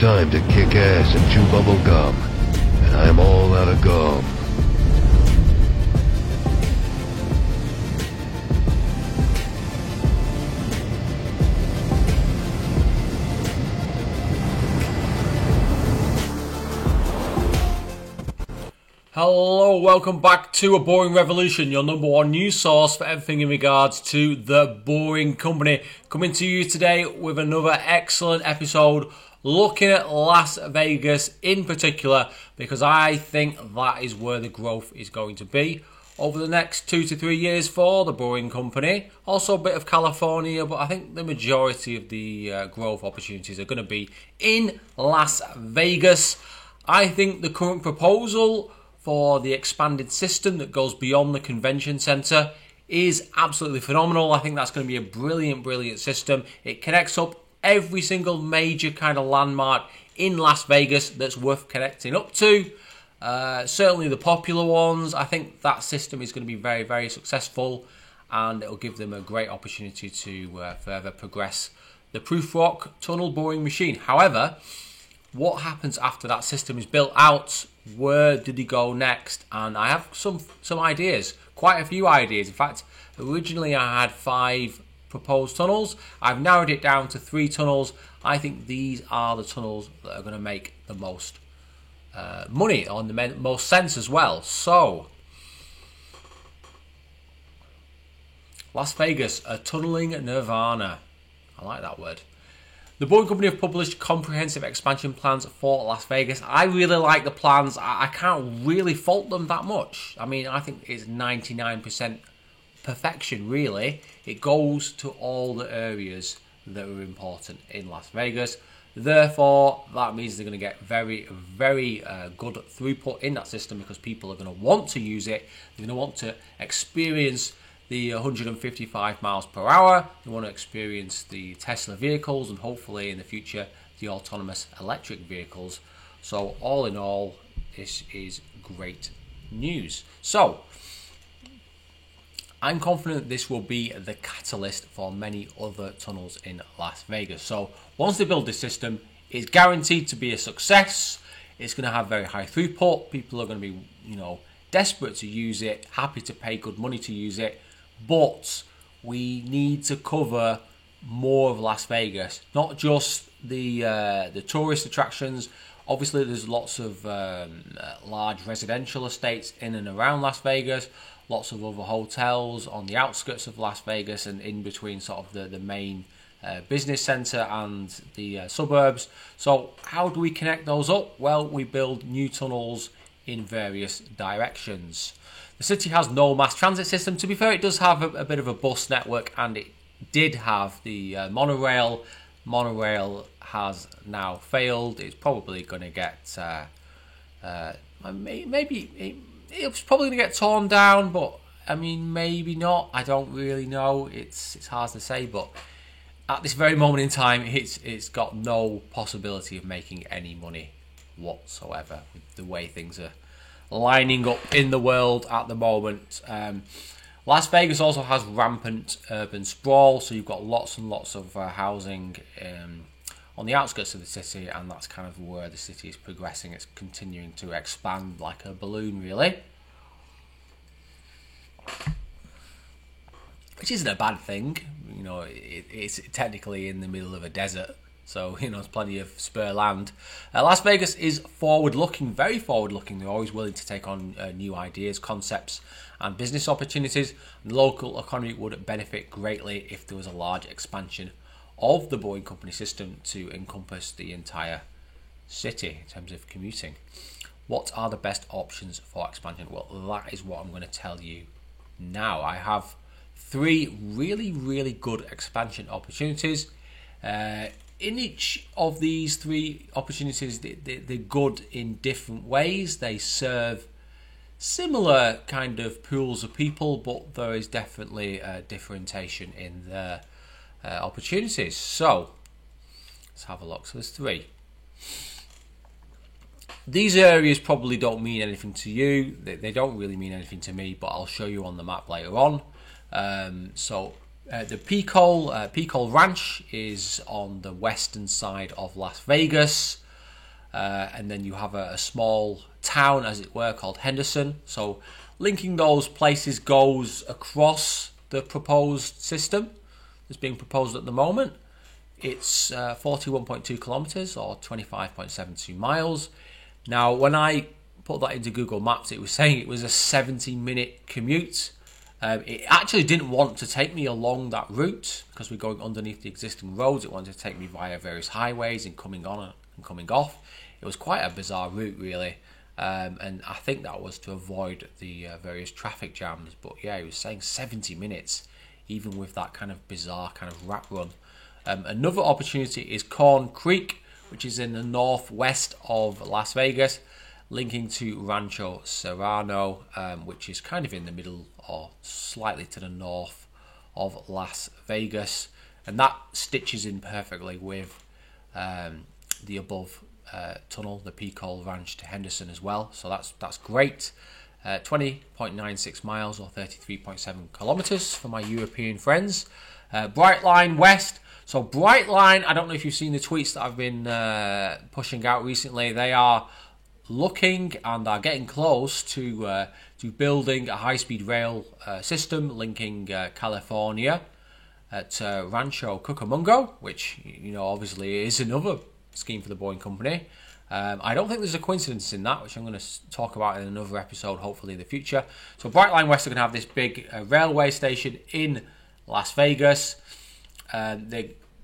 time to kick ass and chew bubble gum, and I'm all out of gum. Hello, welcome back to A Boring Revolution, your number one news source for everything in regards to The Boring Company. Coming to you today with another excellent episode looking at Las Vegas in particular, because I think that is where the growth is going to be over the next 2 to 3 years for The Boring Company. Also a bit of California, but I think the majority of the growth opportunities are going to be in Las Vegas. I think the current proposal for the expanded system that goes beyond the convention centre is absolutely phenomenal. I think that's going to be a brilliant system. It connects up every single major kind of landmark in Las Vegas that's worth connecting up to. Certainly the popular ones. I think that system is going to be very successful, and it'll give them a great opportunity to further progress the Proof Rock Tunnel boring machine. However, what happens after that system is built out? Where did he go next? And I have some ideas, quite a few ideas. In fact, originally I had 5 proposed tunnels. I've narrowed it down to 3 tunnels. I think these are the tunnels that are going to make the most money, or the most sense as well. So, Las Vegas, a tunneling nirvana. I like that word. The Boring Company have published comprehensive expansion plans for Las Vegas. I really like the plans. I can't really fault them that much. I mean, I think it's 99% perfection, really. It goes to all the areas that are important in Las Vegas. Therefore, that means they're going to get very good throughput in that system, because people are going to want to use it. They're going to want to experience the 155 miles per hour. They want to experience the Tesla vehicles, and hopefully in the future the autonomous electric vehicles. So all in all, this is great news. So I'm confident this will be the catalyst for many other tunnels in Las Vegas. So once they build this system, it's guaranteed to be a success. It's going to have very high throughput. People are going to be, desperate to use it, happy to pay good money to use it. But we need to cover more of Las Vegas, not just the tourist attractions. Obviously, there's lots of large residential estates in and around Las Vegas, lots of other hotels on the outskirts of Las Vegas and in between sort of the main business centre and the suburbs. So how do we connect those up? Well, we build new tunnels in various directions. The city has no mass transit system. To be fair, it does have a bit of a bus network, and it did have the monorail. Monorail has now failed. It's probably going to get it's probably going to get torn down, but I mean, maybe not. I don't really know. It's hard to say, but at this very moment in time, it's got no possibility of making any money whatsoever with the way things are lining up in the world at the moment. Las Vegas also has rampant urban sprawl, so you've got lots and lots of housing on the outskirts of the city, and that's kind of where the city is progressing. It's continuing to expand like a balloon, really, which isn't a bad thing. It's technically in the middle of a desert, so there's plenty of spare land. Las Vegas is forward-looking, very forward-looking. They're always willing to take on new ideas, concepts, and business opportunities. The local economy would benefit greatly if there was a large expansion of the Boring Company system to encompass the entire city in terms of commuting. What are the best options for expansion? Well, that is what I'm going to tell you now. I have 3 really good expansion opportunities. In each of these 3 opportunities, they're good in different ways. They serve similar kind of pools of people, but there is definitely a differentiation in their opportunities. So let's have a look. So there's 3. These areas probably don't mean anything to you. They don't really mean anything to me, but I'll show you on the map later on. The Pico Ranch is on the western side of Las Vegas. and then you have a small town, as it were, called Henderson. So linking those places goes across the proposed system that's being proposed at the moment. It's 41.2 kilometres or 25.72 miles. Now, when I put that into Google Maps, it was saying it was a 70-minute commute. It actually didn't want to take me along that route because we're going underneath the existing roads. It wanted to take me via various highways and coming on and coming off. It was quite a bizarre route, really. And I think that was to avoid the various traffic jams. But yeah, it was saying 70 minutes, even with that kind of bizarre kind of rat run. Another opportunity is Corn Creek, which is in the northwest of Las Vegas, linking to Rancho Serrano, which is kind of in the middle or slightly to the north of Las Vegas. And that stitches in perfectly with the above tunnel, the Pico Ranch to Henderson as well. So that's great. 20.96 miles or 33.7 kilometers for my European friends. Brightline West. So Brightline, I don't know if you've seen the tweets that I've been pushing out recently. They are looking and are getting close to building a high-speed rail system linking California at Rancho Cucamonga, which, you know, obviously is another scheme for the Boeing company. I don't think there's a coincidence in that, which I'm going to talk about in another episode, hopefully in the future. So Brightline West are going to have this big railway station in Las Vegas.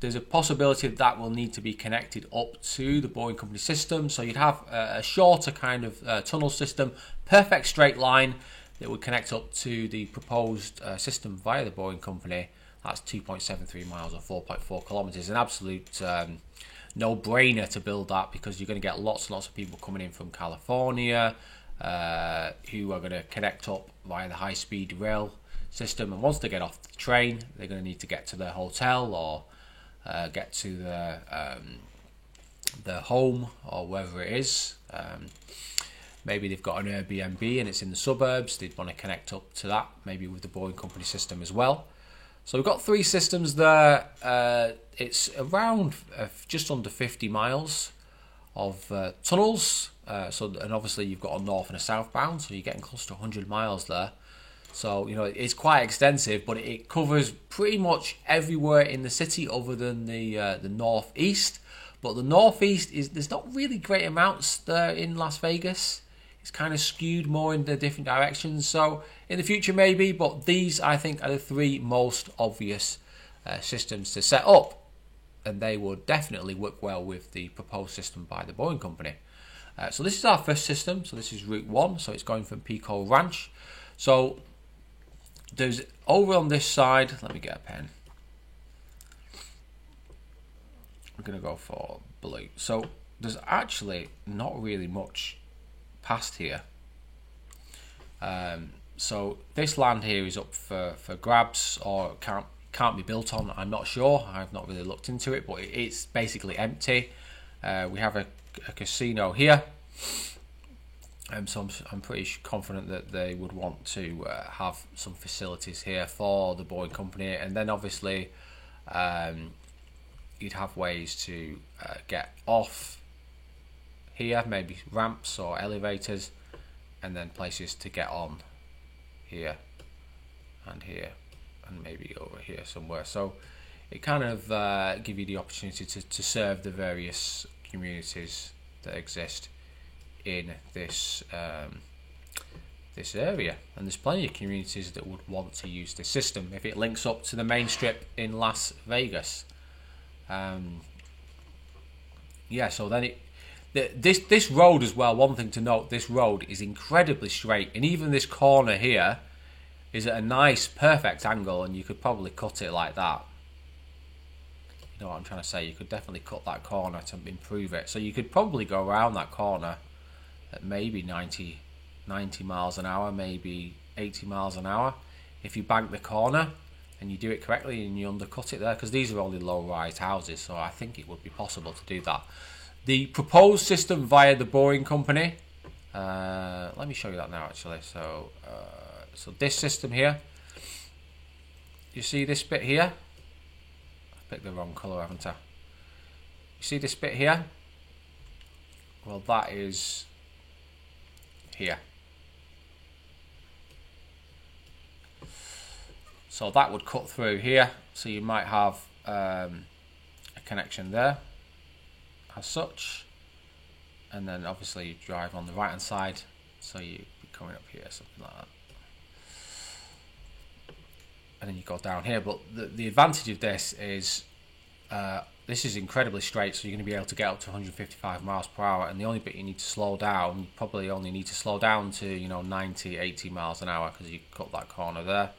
There's a possibility that will need to be connected up to the Boeing company system. So you'd have a shorter kind of tunnel system, perfect straight line that would connect up to the proposed system via the Boeing company. That's 2.73 miles or 4.4 kilometers. An absolute no-brainer to build that, because you're going to get lots and lots of people coming in from California who are going to connect up via the high-speed rail system. And once they get off the train, they're going to need to get to their hotel or get to their home or wherever it is. Maybe they've got an Airbnb and it's in the suburbs. They'd want to connect up to that, maybe with the Boeing company system as well. So we've got three systems there. It's around just under 50 miles of tunnels. And obviously you've got a north and a southbound, so you're getting close to 100 miles there. So, you know, it's quite extensive, but it covers pretty much everywhere in the city other than the northeast. But the northeast there's not really great amounts there in Las Vegas. It's kind of skewed more in the different directions. So in the future maybe, but these I think are the three most obvious systems to set up, and they would definitely work well with the proposed system by the Boeing company. So this is our first system. So this is Route 1. So it's going from Pico Ranch. So there's over on this side, let me get a pen. I'm going to go for blue. So there's actually not really much past here. So this land here is up for grabs, or can't be built on. I'm not sure. I've not really looked into it, but it's basically empty. We have a casino here. So I'm pretty confident that they would want to have some facilities here for the Boeing company, and then obviously you'd have ways to get off here, maybe ramps or elevators, and then places to get on here and here and maybe over here somewhere. So it kind of give you the opportunity to serve the various communities that exist in this this area, and there's plenty of communities that would want to use this system if it links up to the main strip in Las Vegas. So then this road as well, one thing to note, this road is incredibly straight, and even this corner here is at a nice perfect angle, and you could probably cut it like that. You know what I'm trying to say? You could definitely cut that corner to improve it. So you could probably go around that corner at maybe 90 miles an hour, maybe 80 miles an hour, if you bank the corner and you do it correctly and you undercut it there, because these are only low-rise houses, so I think it would be possible to do that. The proposed system via the Boeing company, let me show you that now actually. So this system here, you see this bit here? I picked the wrong colour, haven't I? You see this bit here? Well, that is here. So that would cut through here. So you might have a connection there as such. And then obviously you drive on the right hand side. So you'd be coming up here, something like that. And then you go down here. But the advantage of this is this is incredibly straight, so you're going to be able to get up to 155 miles per hour, and the only bit you need to slow down, you probably only need to slow down to 90, 80 miles an hour, because you cut that corner there,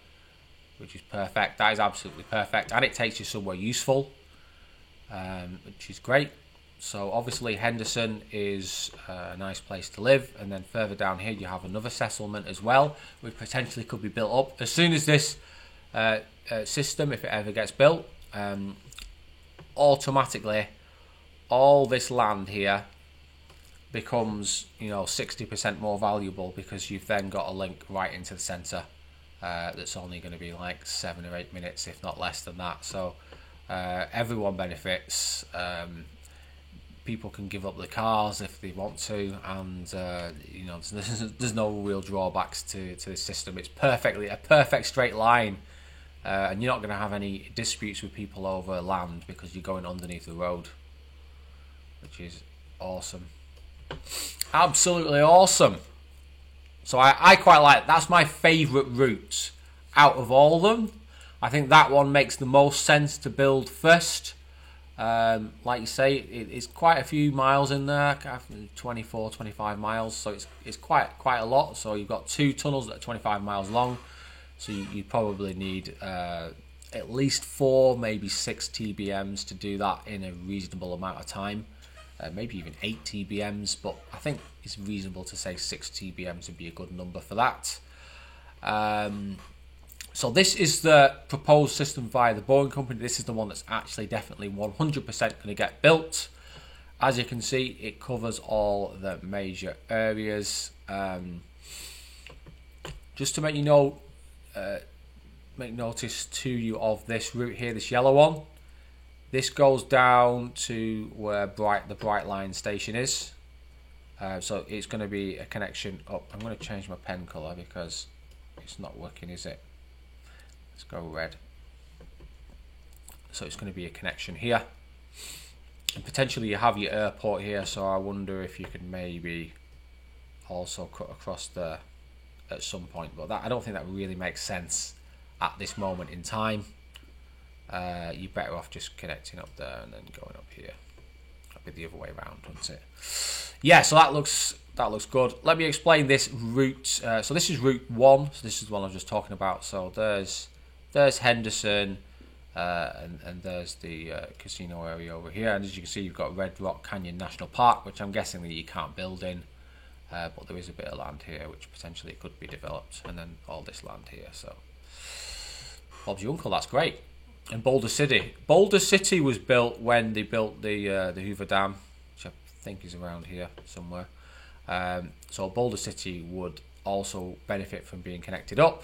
which is perfect. That is absolutely perfect, and it takes you somewhere useful, which is great. So obviously Henderson is a nice place to live, and then further down here you have another settlement as well, which potentially could be built up as soon as this system, if it ever gets built. Automatically all this land here becomes 60% more valuable, because you've then got a link right into the centre that's only going to be like 7 or 8 minutes, if not less than that. So everyone benefits. People can give up the cars if they want to, and there's no real drawbacks to this system. It's a perfect straight line. And you're not going to have any disputes with people over land, because you're going underneath the road, which is awesome. Absolutely awesome. So I quite like, that's my favourite route out of all of them. I think that one makes the most sense to build first. Like you say, it's quite a few miles in there, 24, 25 miles, so it's quite a lot. So you've got 2 tunnels that are 25 miles long. So you probably need at least 4, maybe 6 TBMs to do that in a reasonable amount of time. Maybe even 8 TBMs, but I think it's reasonable to say 6 TBMs would be a good number for that. So this is the proposed system via the Boring Company. This is the one that's actually definitely 100% going to get built. As you can see, it covers all the major areas. Just to make notice to you of this route here, this yellow one. This goes down to where the Bright Line station is. So it's going to be a connection up. I'm going to change my pen colour because it's not working, is it? Let's go red. So it's going to be a connection here. And potentially you have your airport here, so I wonder if you could maybe also cut across there at some point, but I don't think that really makes sense at this moment in time. You're better off just connecting up there and then going up here. That'd be the other way around, wouldn't it? Yeah, so that looks good. Let me explain this route. So this is Route 1. So this is the one I was just talking about. So there's Henderson, and there's the casino area over here. And as you can see, you've got Red Rock Canyon National Park, which I'm guessing that you can't build in. But there is a bit of land here which potentially could be developed, and then all this land here. So Bob's your uncle, that's great. And Boulder City. Boulder City was built when they built the Hoover Dam, which I think is around here somewhere. So Boulder City would also benefit from being connected up.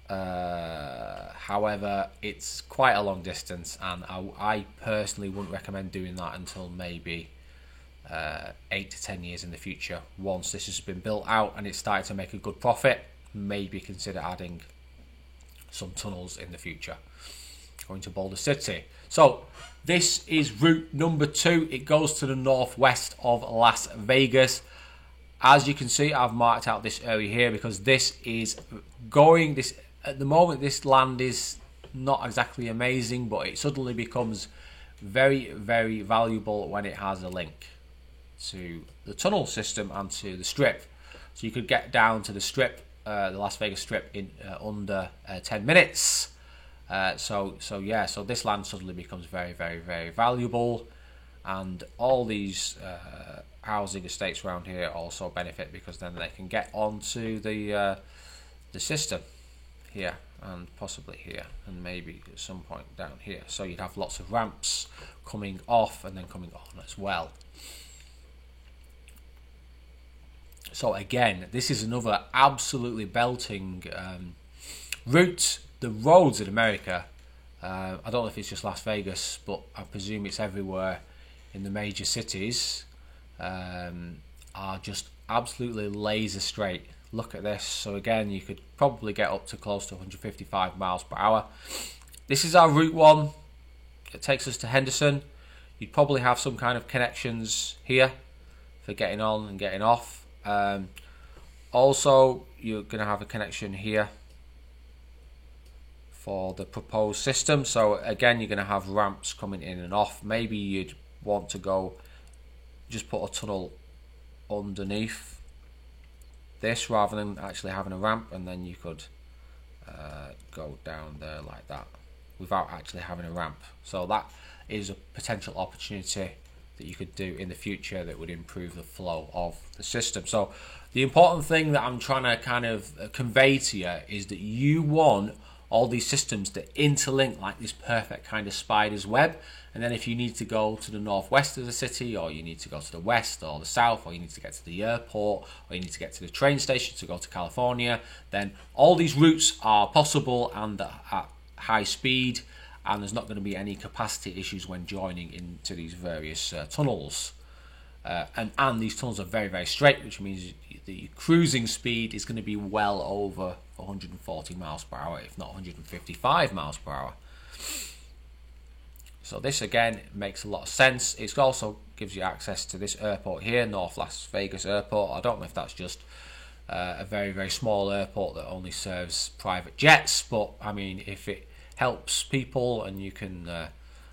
However, it's quite a long distance, and I personally wouldn't recommend doing that until maybe 8 to 10 years in the future. Once this has been built out and it's started to make a good profit, maybe consider adding some tunnels in the future going to Boulder City. So this is route number 2. It goes to the northwest of Las Vegas. As you can see, I've marked out this area here because this is going, at the moment this land is not exactly amazing, but it suddenly becomes very, very valuable when it has a link to the tunnel system and to the strip. So you could get down to the strip, the Las Vegas strip, in under 10 minutes. So this land suddenly becomes very, very, very valuable, and all these housing estates around here also benefit because then they can get onto the system here and possibly here and maybe at some point down here. So you'd have lots of ramps coming off and then coming on as well. So again, this is another absolutely belting route. The roads in America, I don't know if it's just Las Vegas, but I presume it's everywhere in the major cities. are just absolutely laser straight. Look at this. So again, you could probably get up to close to 155 miles per hour. This is our Route 1. It takes us to Henderson. You'd probably have some kind of connections here for getting on and getting off. Also, you're going to have a connection here for the proposed system. So again, you're going to have ramps coming in and off. Maybe you'd want to go just put a tunnel underneath this rather than actually having a ramp, and then you could go down there like that without actually having a ramp. So that is a potential opportunity that you could do in the future that would improve the flow of the system. So the important thing that I'm trying to kind of convey to you is that you want all these systems to interlink like this perfect kind of spider's web. And then if you need to go to the northwest of the city, or you need to go to the west or the south, or you need to get to the airport, or you need to get to the train station to go to California, then all these routes are possible and at high speed, and there's not going to be any capacity issues when joining into these various tunnels. And these tunnels are very, very straight, which means the cruising speed is going to be well over 140 miles per hour, if not 155 miles per hour. So this again makes a lot of sense. It also gives you access to this airport here, North Las Vegas Airport. I don't know if that's just a very, very small airport that only serves private jets, but I mean, if it helps people and you can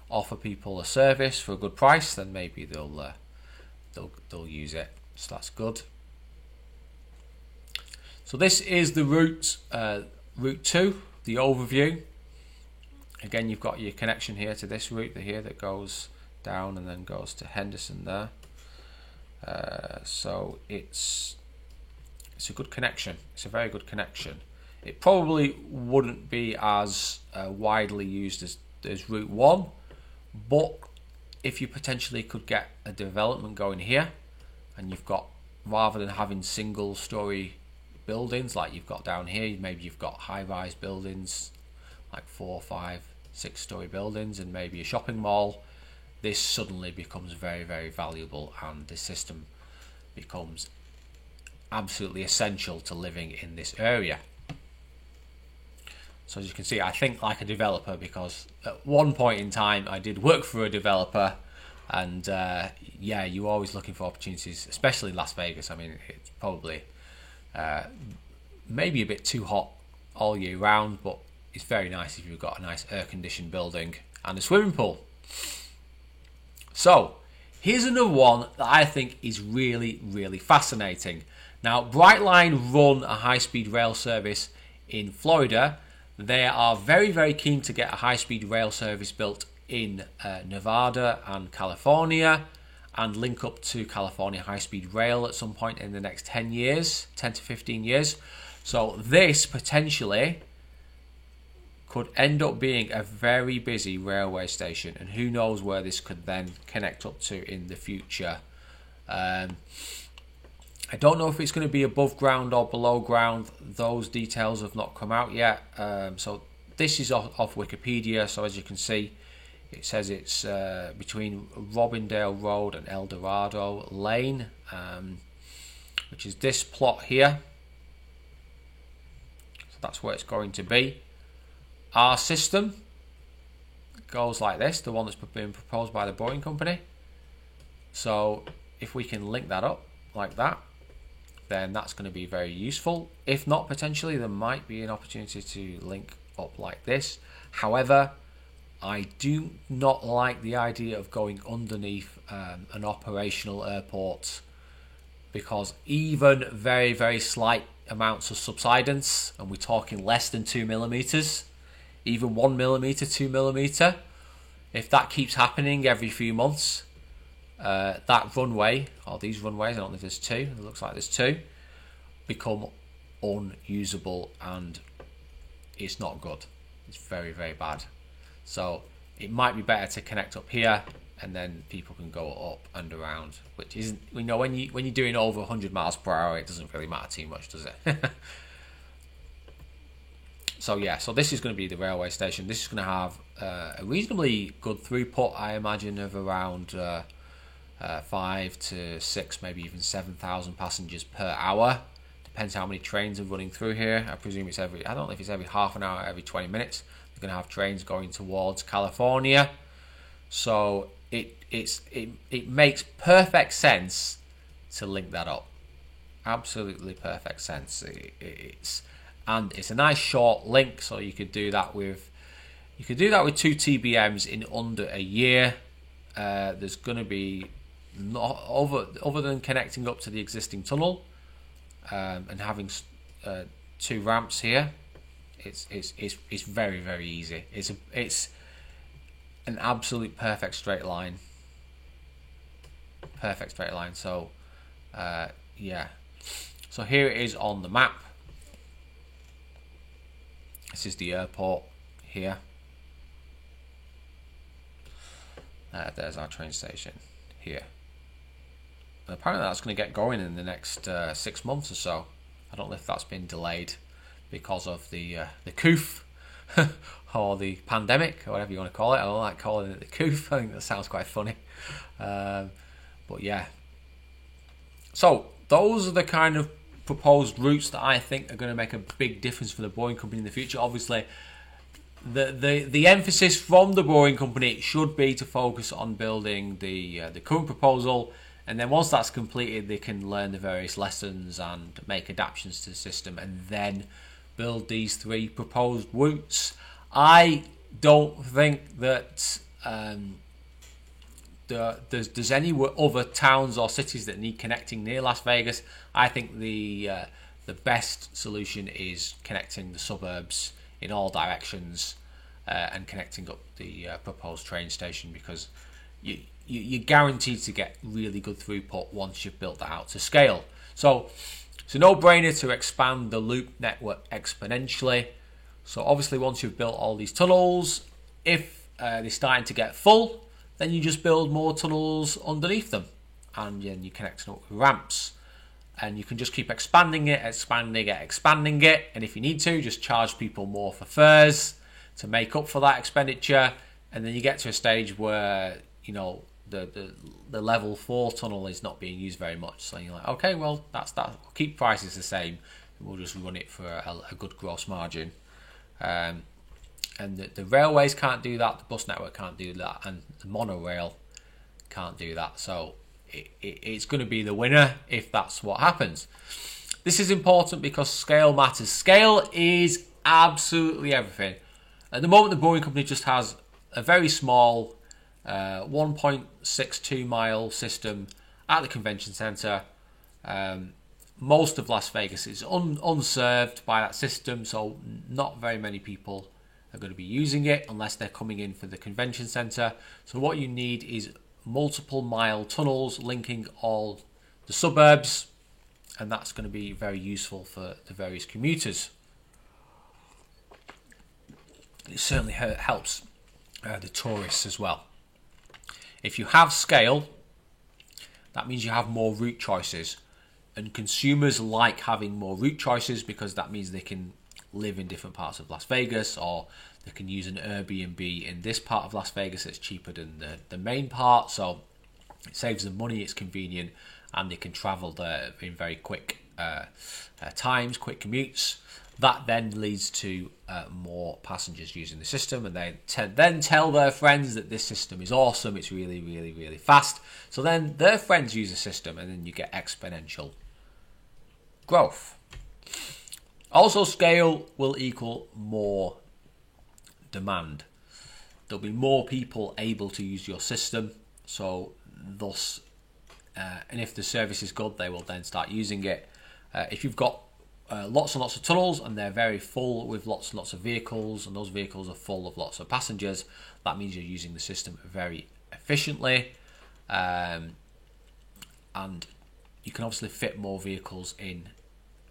offer people a service for a good price, then maybe they'll use it. So that's good. So this is the route 2, the overview. Again, you've got your connection here to this route here that goes down and then goes to Henderson there. So it's a good connection. It's a very good connection. It probably wouldn't be as widely used as Route 1, but if you potentially could get a development going here, and you've got, rather than having single story buildings like you've got down here, maybe you've got high-rise buildings like 4, 5, 6 story buildings and maybe a shopping mall, this suddenly becomes very, very valuable, and the system becomes absolutely essential to living in this area. So as you can see, I think like a developer, because at one point in time I did work for a developer, and yeah, you're always looking for opportunities, especially in Las Vegas. I mean, it's probably maybe a bit too hot all year round, but it's very nice if you've got a nice air-conditioned building and a swimming pool. So here's another one that I think is really, really fascinating. Now, Brightline run a high-speed rail service in Florida. They are very, very keen to get a high-speed rail service built in Nevada and California, and link up to California high-speed rail at some point in the next 10 to 15 years. So this potentially could end up being a very busy railway station, and who knows where this could then connect up to in the future. I don't know if it's going to be above ground or below ground. Those details have not come out yet. So this is off Wikipedia. So as you can see, it says it's between Robindale Road and El Dorado Lane, which is this plot here. So that's where it's going to be. Our system goes like this, the one that's been proposed by the Boring Company. So if we can link that up like that, then that's going to be very useful. If not, potentially there might be an opportunity to link up like this. However, I do not like the idea of going underneath an operational airport, because even very, very slight amounts of subsidence, and we're talking less than 2 millimeters, even 1 millimeter, 2 millimeter, if that keeps happening every few months, that runway, or these runways, I don't know if there's 2, it looks like there's 2, become unusable, and it's not good. It's very, very bad. So it might be better to connect up here, and then people can go up and around, which isn't, you know, when you're doing over 100 miles per hour, it doesn't really matter too much, does it? So yeah, so this is going to be the railway station. This is going to have a reasonably good throughput, I imagine, of around 5 to 6, maybe even 7,000 passengers per hour. Depends how many trains are running through here. I presume it's I don't know if it's every half an hour, every 20 minutes. They're going to have trains going towards California. So it makes perfect sense to link that up. Absolutely perfect sense. It's a nice short link, so you could do that with 2 TBMs in under a year. There's going to be not other than connecting up to the existing tunnel and having 2 ramps here. It's very, very easy. It's an absolute perfect straight line. Perfect straight line. So yeah. So here it is on the map. This is the airport here. There's our train station here. And apparently that's going to get going in the next 6 months or so. I don't know if that's been delayed because of the COOF or the pandemic or whatever you want to call it. I don't like calling it the COOF. I think that sounds quite funny. But yeah. So those are the kind of proposed routes that I think are going to make a big difference for the Boring Company in the future. Obviously, the emphasis from the Boring Company should be to focus on building the current proposal, and then once that's completed, they can learn the various lessons and make adaptations to the system, and then build these 3 proposed routes. I don't think that there's any other towns or cities that need connecting near Las Vegas. I think the best solution is connecting the suburbs in all directions and connecting up the proposed train station, because you're guaranteed to get really good throughput once you've built that out to scale. So it's a no-brainer to expand the loop network exponentially. So obviously once you've built all these tunnels, if they're starting to get full, then you just build more tunnels underneath them, and then you connect them up with ramps, and you can just keep expanding it, and if you need to, just charge people more for fares to make up for that expenditure, and then you get to a stage where the level 4 tunnel is not being used very much. So you're like, okay, well that's that. We'll keep prices the same, and we'll just run it for a good gross margin. And the railways can't do that, the bus network can't do that, and the monorail can't do that. So it's going to be the winner if that's what happens. This is important because scale matters. Scale is absolutely everything. At the moment, the Boring Company just has a very small 1.62 mile system at the convention centre. Most of Las Vegas is unserved by that system, so not very many people are going to be using it unless they're coming in for the convention centre. So what you need is multiple mile tunnels linking all the suburbs, and that's going to be very useful for the various commuters. It certainly helps the tourists as well. If you have scale, that means you have more route choices, and consumers like having more route choices because that means they can live in different parts of Las Vegas, or they can use an Airbnb in this part of Las Vegas that's cheaper than the main part, so it saves them money, it's convenient, and they can travel there in very quick times, quick commutes. That then leads to more passengers using the system, and they then tell their friends that this system is awesome, it's really, really, really fast. So then their friends use the system, and then you get exponential growth. Also, scale will equal more demand. There'll be more people able to use your system, so thus, and if the service is good, they will then start using it. If you've got lots and lots of tunnels and they're very full with lots and lots of vehicles, and those vehicles are full of lots of passengers, that means you're using the system very efficiently, and you can obviously fit more vehicles in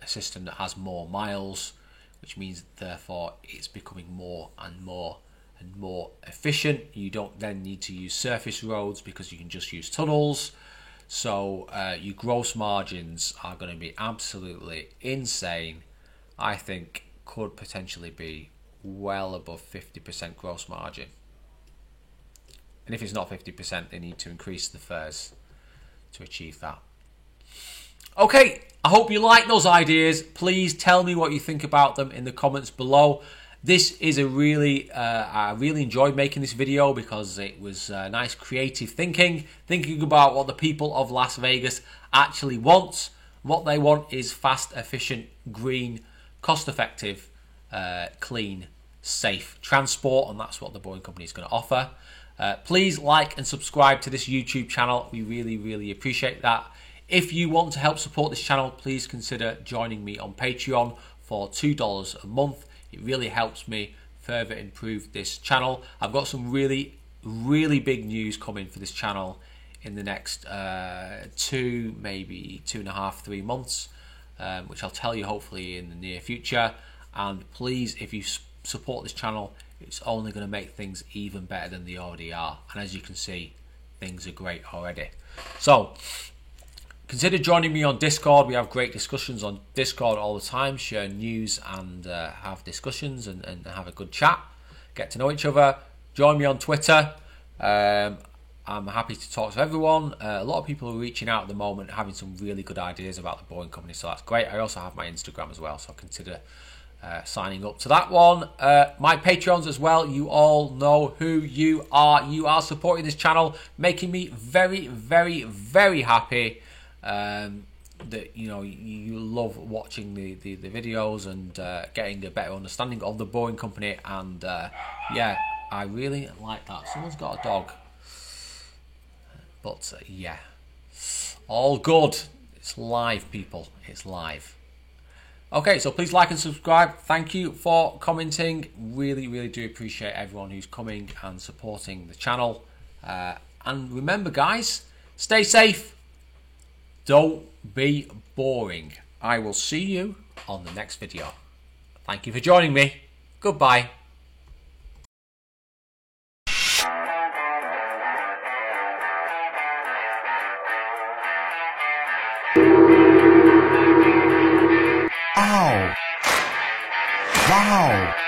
a system that has more miles, which means therefore it's becoming more and more and more efficient. You don't then need to use surface roads because you can just use tunnels. So your gross margins are going to be absolutely insane. I think could potentially be well above 50% gross margin. And if it's not 50%, they need to increase the fares to achieve that. Okay, I hope you like those ideas. Please tell me what you think about them in the comments below. This is a really, I really enjoyed making this video because it was nice creative thinking about what the people of Las Vegas actually want. What they want is fast, efficient, green, cost-effective, clean, safe transport, and that's what the Boring Company is going to offer. Please like and subscribe to this YouTube channel. We really, really appreciate that. If you want to help support this channel, please consider joining me on Patreon for $2 a month. It really helps me further improve this channel. I've got some really, really big news coming for this channel in the next 2, maybe 2.5, 3 months, which I'll tell you hopefully in the near future. And please, if you support this channel, it's only going to make things even better than they already are. And as you can see, things are great already. So consider joining me on Discord. We have great discussions on Discord all the time, share news and have discussions and have a good chat, get to know each other. Join me on Twitter. I'm happy to talk to everyone. A lot of people are reaching out at the moment, having some really good ideas about the Boring Company, so that's great. I also have my Instagram as well, so consider signing up to that one. My Patreons as well, you all know who you are. You are supporting this channel, making me very, very, very happy. That you love watching the videos and getting a better understanding of the Boring Company, and yeah, I really like that. Someone's got a dog, but yeah, all good. It's live, people, it's live. Okay, so please like and subscribe. Thank you for commenting. Really, really do appreciate everyone who's coming and supporting the channel, and remember guys, stay safe. Don't be boring. I will see you on the next video. Thank you for joining me. Goodbye. Ow! Wow!